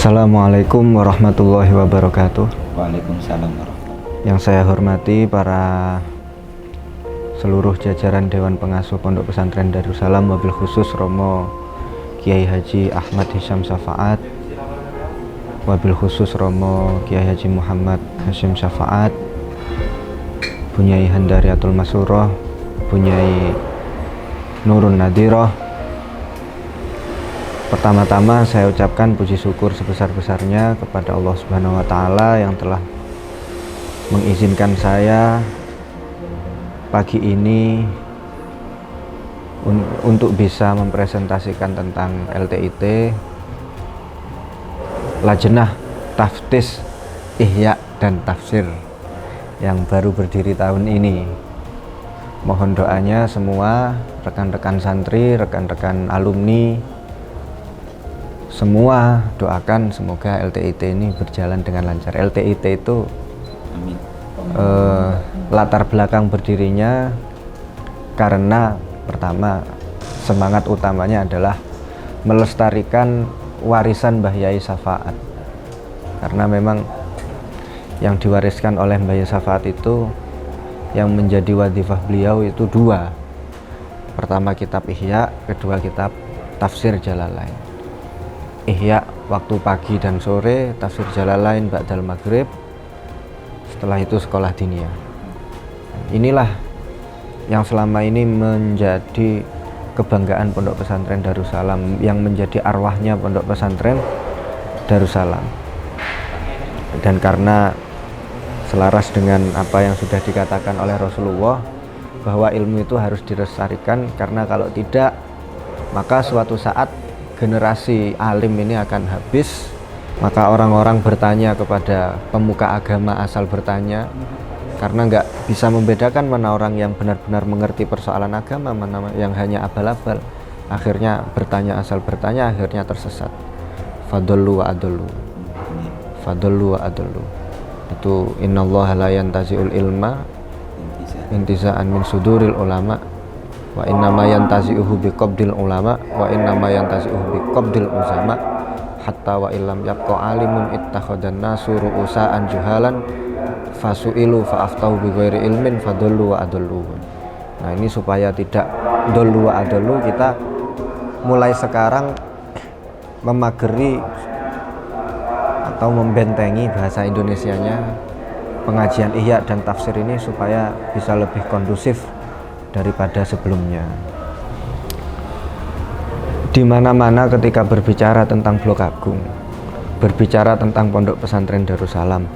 Assalamualaikum warahmatullahi wabarakatuh. Waalaikumsalam warahmatullahi. Yang saya hormati para seluruh jajaran Dewan Pengasuh Pondok Pesantren Darussalam, wabil khusus Romo Kiai Haji Ahmad Hisham Syafaat, wabil khusus Romo Kiai Haji Muhammad Hashim Syafaat, Bunyai Handariatul Masuroh, Bunyai Nurun Nadiroh. Pertama-tama saya ucapkan puji syukur sebesar-besarnya kepada Allah Subhanahu wa Ta'ala yang telah mengizinkan saya pagi ini untuk bisa mempresentasikan tentang LTIT, Lajnah Taftish Ihya dan Tafsir yang baru berdiri tahun ini. Mohon doanya semua rekan-rekan santri, rekan-rekan alumni, semua doakan semoga LTIT ini berjalan dengan lancar. LTIT itu Amin. Latar belakang berdirinya karena pertama semangat utamanya adalah melestarikan warisan Mbah Yai Syafaat. Karena memang yang diwariskan oleh Mbah Yai Syafaat itu yang menjadi wadhifah beliau itu dua. Pertama kitab Ihya, kedua kitab Tafsir Jalalain. Ihya waktu pagi dan sore, Tafsir Jalalain ba'dal maghrib, setelah itu sekolah diniyah. Inilah yang selama ini menjadi kebanggaan Pondok Pesantren Darussalam, yang menjadi arwahnya Pondok Pesantren Darussalam. Dan karena selaras dengan apa yang sudah dikatakan oleh Rasulullah bahwa ilmu itu harus dilestarikan, karena kalau tidak maka suatu saat generasi alim ini akan habis. Maka orang-orang bertanya kepada pemuka agama asal bertanya, karena nggak bisa membedakan mana orang yang benar-benar mengerti persoalan agama, mana yang hanya abal-abal. Akhirnya bertanya asal bertanya, akhirnya tersesat. Fadollu wa adollu, fadollu wa adollu. Itu innallaha la yantazi'ul ilma intiza'an min suduril ulama, wa innama yantazi'uhu biqabdil ulama, wa innama yantazi'uhu biqabdil uzama, hatta wa illam yabqa alimun ittakhadan nasu ru'usa'an juhalan fasu'ilu fa'aftahu bighairi ilmin fadullu wa adullu. Nah, ini supaya tidak dollu wa adullu, kita mulai sekarang memageri atau membentengi bahasa Indonesianya pengajian Ihya dan Tafsir ini supaya bisa lebih kondusif daripada sebelumnya. Di mana-mana ketika berbicara tentang Blok Agung, berbicara tentang Pondok Pesantren Darussalam,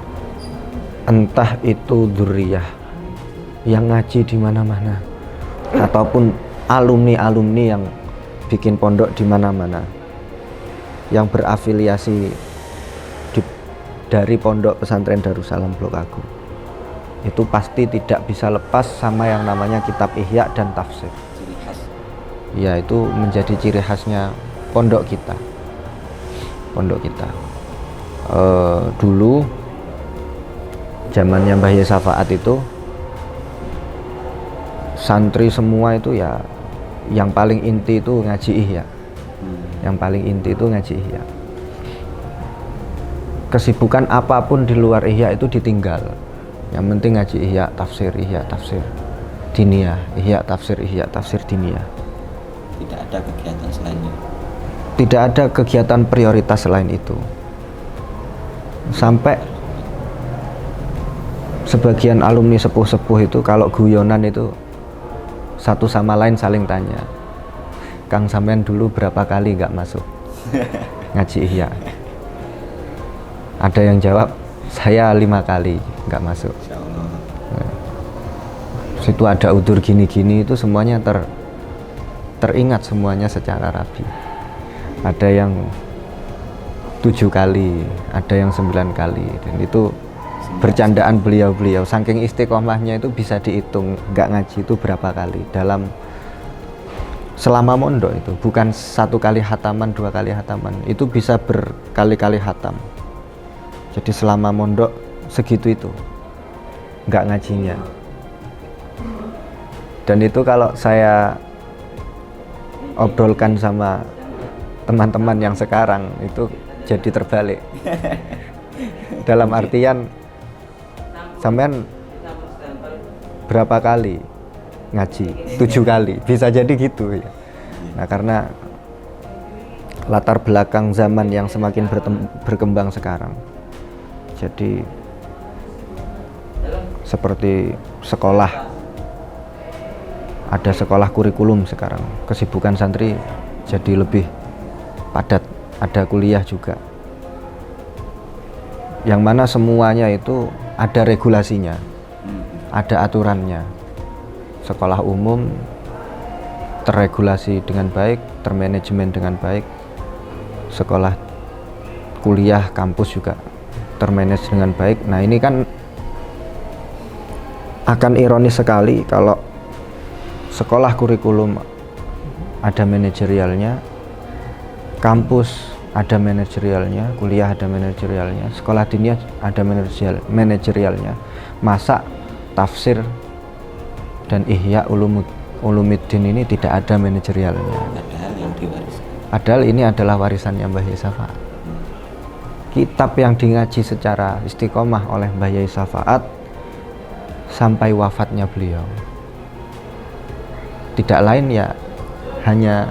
entah itu dzurriyah yang ngaji di mana-mana ataupun alumni-alumni yang bikin pondok di mana-mana, yang berafiliasi dari Pondok Pesantren Darussalam Blok Agung, itu pasti tidak bisa lepas sama yang namanya kitab Ihya dan Tafsir. Ciri khas. Ya, itu menjadi ciri khasnya pondok kita. Pondok kita dulu zamannya Mbah Yai Syafaat itu santri semua itu ya yang paling inti itu ngaji Ihya. Yang paling inti itu ngaji Ihya. Kesibukan apapun di luar Ihya itu ditinggal. Yang penting ngaji Ihya Tafsir diniyah, Ihya Tafsir diniyah. Tidak ada kegiatan selainnya. Tidak ada kegiatan prioritas selain itu. Sampai sebagian alumni sepuh-sepuh itu kalau guyonan itu satu sama lain saling tanya, "Kang sampean dulu berapa kali nggak masuk ngaji Ihya?" Ada yang jawab, "Saya 5 kali nggak masuk." Insyaallah. Nah, situ ada udzur gini-gini, itu semuanya teringat semuanya secara rapi. Ada yang 7 kali, ada yang 9 kali, dan itu bercandaan beliau-beliau. Saking istiqomahnya itu bisa dihitung nggak ngaji itu berapa kali dalam selama mondok itu. Bukan 1 kali hataman, 2 kali hataman, itu bisa berkali-kali hatam. Jadi selama mondok segitu itu nggak ngajinya. Dan itu kalau saya obrolkan sama teman-teman yang sekarang itu jadi terbalik. Dalam artian sampean berapa kali ngaji? 7 kali, bisa jadi gitu ya. Nah, karena latar belakang zaman yang semakin berkembang sekarang, jadi seperti sekolah, ada sekolah kurikulum sekarang, kesibukan santri jadi lebih padat, ada kuliah juga, yang mana semuanya itu ada regulasinya, ada aturannya. Sekolah umum terregulasi dengan baik, termanajemen dengan baik. Sekolah kuliah, kampus juga termanage dengan baik. Nah, ini kan akan ironis sekali kalau sekolah kurikulum ada manajerialnya, kampus ada manajerialnya, kuliah ada manajerialnya, sekolah diniyah ada manajerialnya. Masa tafsir dan Ihya Ulumuddin ini tidak ada manajerialnya? Padahal yang diwariskan. Padahal ini adalah warisannya Mbah Yai Syafaat. Kitab yang dingaji secara istiqomah oleh Mbah Yai Syafaat sampai wafatnya beliau, tidak lain ya hanya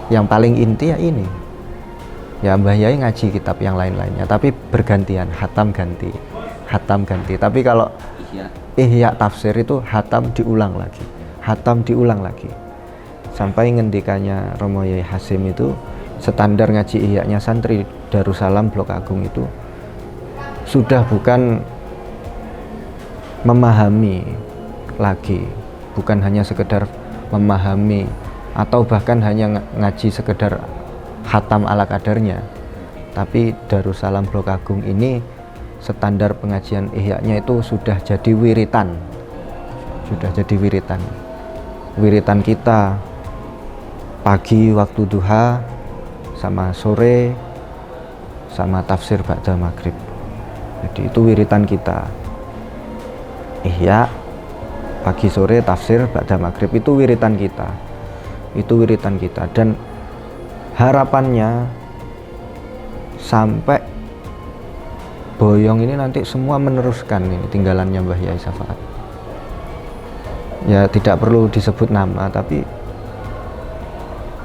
yang paling inti ya ini. Ya, Mbah Yai ngaji kitab yang lain-lainnya, tapi bergantian, hatam ganti. Tapi kalau Ihya tafsir itu hatam diulang lagi. Sampai ngendikannya Romo Yai Hasim itu, standar ngaji Ihya-nya santri Darussalam Blok Agung itu sudah bukan memahami lagi, bukan hanya sekedar memahami atau bahkan hanya ngaji sekedar hatam ala kadarnya, tapi Darussalam Blok Agung ini standar pengajian Ihya-nya itu sudah jadi wiritan. Wiritan kita pagi waktu duha, sama sore, sama tafsir ba'da maghrib. Jadi itu wiritan kita. Ihya pagi sore, tafsir ba'da maghrib, itu wiritan kita. Dan harapannya sampai Boyong ini nanti semua meneruskan ini tinggalannya Mbah Yai Syafaat. Ya, tidak perlu disebut nama, tapi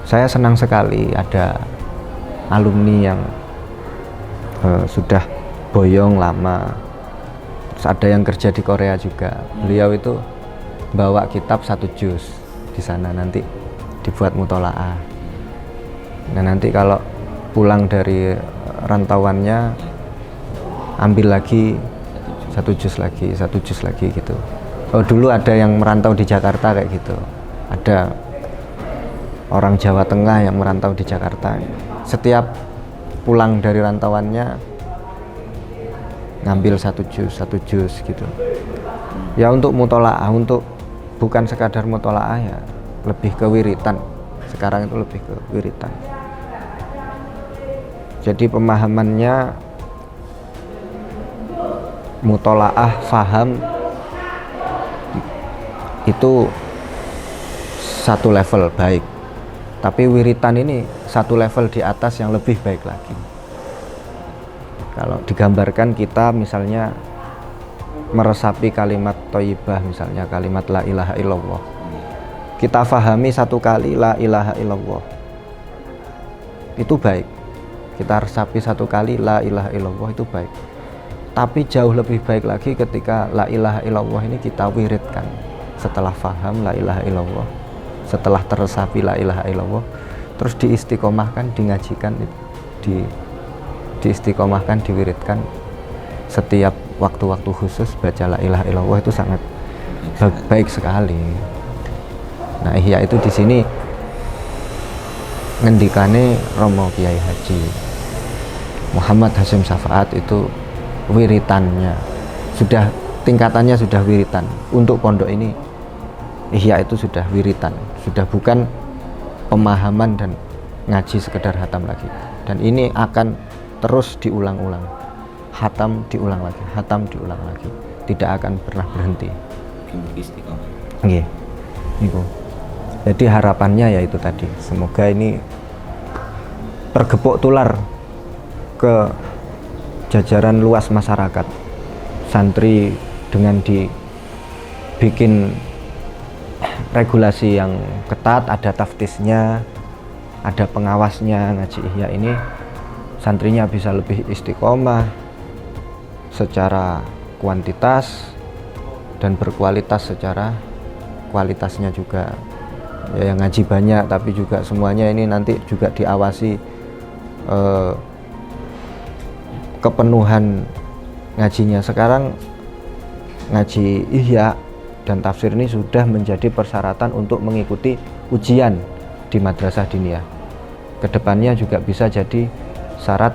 saya senang sekali ada alumni yang sudah Boyong lama. Terus ada yang kerja di Korea juga. Beliau itu bawa kitab 1 juz di sana, nanti dibuat mutolaah. Nah, nanti kalau pulang dari rantauannya ambil lagi 1 juz lagi gitu. Oh, dulu ada yang merantau di Jakarta kayak gitu. Ada orang Jawa Tengah yang merantau di Jakarta. Setiap pulang dari rantauannya ngambil 1 juz gitu. Ya, untuk mutolaah, untuk bukan sekadar mutolaah, ya lebih ke wiritan. Sekarang itu lebih ke wiritan. Jadi pemahamannya mutolaah, faham itu satu level baik, tapi wiritan ini satu level di atas yang lebih baik lagi. Kalau digambarkan kita misalnya meresapi kalimat thayyibah, misalnya kalimat la ilaha illallah, kita fahami 1 kali la ilaha illallah, itu baik. Kita resapi 1 kali la ilaha illallah, itu baik. Tapi jauh lebih baik lagi ketika la ilaha illallah ini kita wiridkan. Setelah faham la ilaha illallah, setelah teresapi la ilaha illallah, terus diistiqomahkan, dingajikan, diistiqomahkan, diwiridkan setiap waktu-waktu khusus baca la ilaha illallah, itu sangat baik sekali. Nah, Ihya itu di sini ngendikane Romo Kiai Haji Muhammad Hasyim Syafaat itu wiritannya sudah, tingkatannya sudah wiritan. Untuk pondok ini Ihya itu sudah wiritan, sudah bukan pemahaman dan ngaji sekedar hatam lagi. Dan ini akan terus diulang-ulang, hatam diulang lagi, tidak akan pernah berhenti. Nggih. Niku. Jadi harapannya ya itu tadi, semoga ini pergepuk tular ke jajaran luas masyarakat. Santri dengan dibikin regulasi yang ketat, ada taftisnya, ada pengawasnya. Ngaji Ihya ini santrinya bisa lebih istiqomah secara kuantitas dan berkualitas secara kualitasnya juga. Ya, yang ngaji banyak tapi juga semuanya ini nanti juga diawasi kepenuhan ngajinya. Sekarang ngaji Ihya dan tafsir ini sudah menjadi persyaratan untuk mengikuti ujian di madrasah diniyah. Kedepannya juga bisa jadi syarat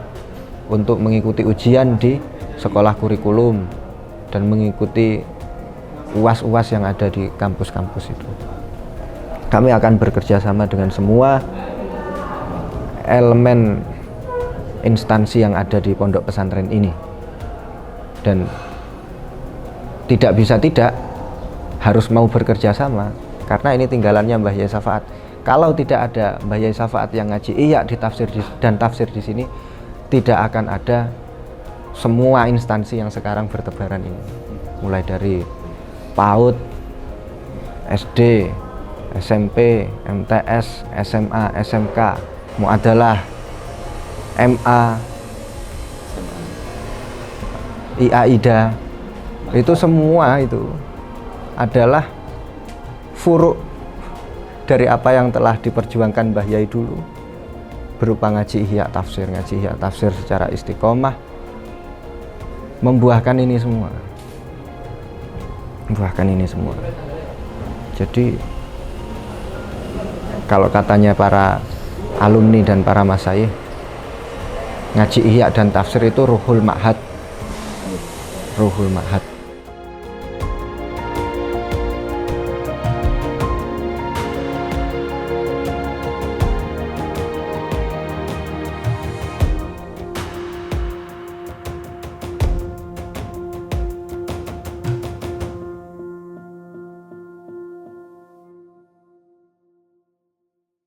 untuk mengikuti ujian di sekolah kurikulum dan mengikuti UAS-UAS yang ada di kampus-kampus itu. Kami akan bekerja sama dengan semua elemen instansi yang ada di pondok pesantren ini, dan tidak bisa tidak harus mau bekerja sama, karena ini tinggalannya Mbah Yai Syafaat. Kalau tidak ada Mbah Yai Syafaat yang ngaji Ihya dan tafsir di sini, tidak akan ada semua instansi yang sekarang bertebaran ini, mulai dari PAUD, SD, SMP, MTS, SMA, SMK, Muadalah, MA, IAIDA, itu semua itu adalah furuk dari apa yang telah diperjuangkan Mbah Yai dulu, berupa ngaji Ihya tafsir secara istiqomah, membuahkan ini semua. Jadi kalau katanya para alumni dan para masyayikh, ngaji Ihya dan tafsir itu ruhul ma'had.